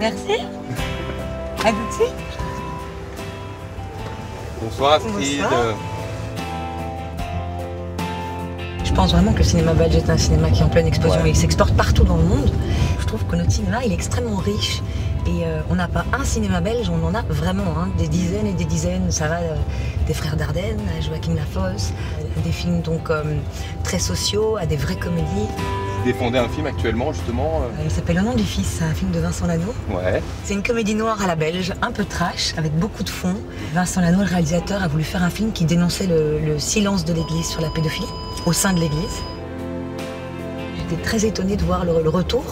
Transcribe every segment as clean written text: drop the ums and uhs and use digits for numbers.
Merci. À tout de suite. Bonsoir Astrid. Bonsoir. Je pense vraiment que le cinéma belge est un cinéma qui est en pleine explosion. Ouais. Il s'exporte partout dans le monde. Je trouve que notre cinéma il est extrêmement riche. Et on n'a pas un cinéma belge, on en a vraiment des dizaines et des dizaines. Ça va des Frères Dardenne à Joachim Lafosse, à des films donc très sociaux, à des vraies comédies. Vous défendez un film actuellement justement Il s'appelle Le nom du fils, c'est un film de Vincent Lano. Ouais. C'est une comédie noire à la belge, un peu trash, avec beaucoup de fond. Vincent Lano, le réalisateur, a voulu faire un film qui dénonçait le silence de l'Église sur la pédophilie, au sein de l'Église. J'étais très étonnée de voir le retour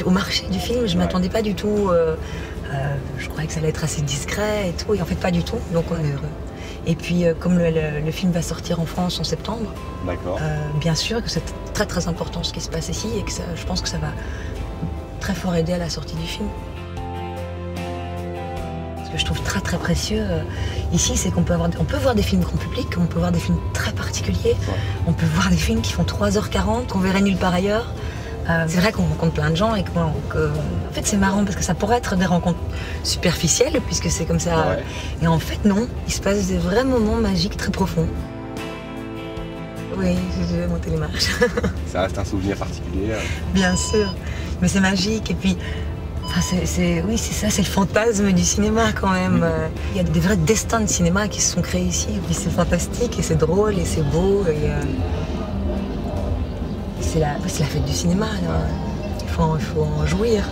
au marché du film. Je ne m'attendais pas du tout. Je croyais que ça allait être assez discret et tout, et en fait pas du tout, donc on est heureux. Et puis comme le film va sortir en France en septembre, D'accord. bien sûr que c'est très très important ce qui se passe ici et que je pense que ça va très fort aider à la sortie du film. Ce que je trouve très très précieux ici, c'est qu'on peut voir des films grand public, on peut voir des films très particuliers, on peut voir des films qui font 3h40, qu'on verrait nulle part ailleurs. C'est vrai qu'on rencontre plein de gens et en fait c'est marrant parce que ça pourrait être des rencontres superficielles puisque c'est comme ça. Ouais. Et en fait non, il se passe des vrais moments magiques très profonds. Oui, j'ai monté les marches. Ça reste un souvenir particulier. Bien sûr, mais c'est magique et puis enfin, oui c'est ça, c'est le fantasme du cinéma quand même. Il y a des vrais destins de cinéma qui se sont créés ici et puis c'est fantastique et c'est drôle et c'est beau. C'est la fête du cinéma, alors. Il faut en jouir.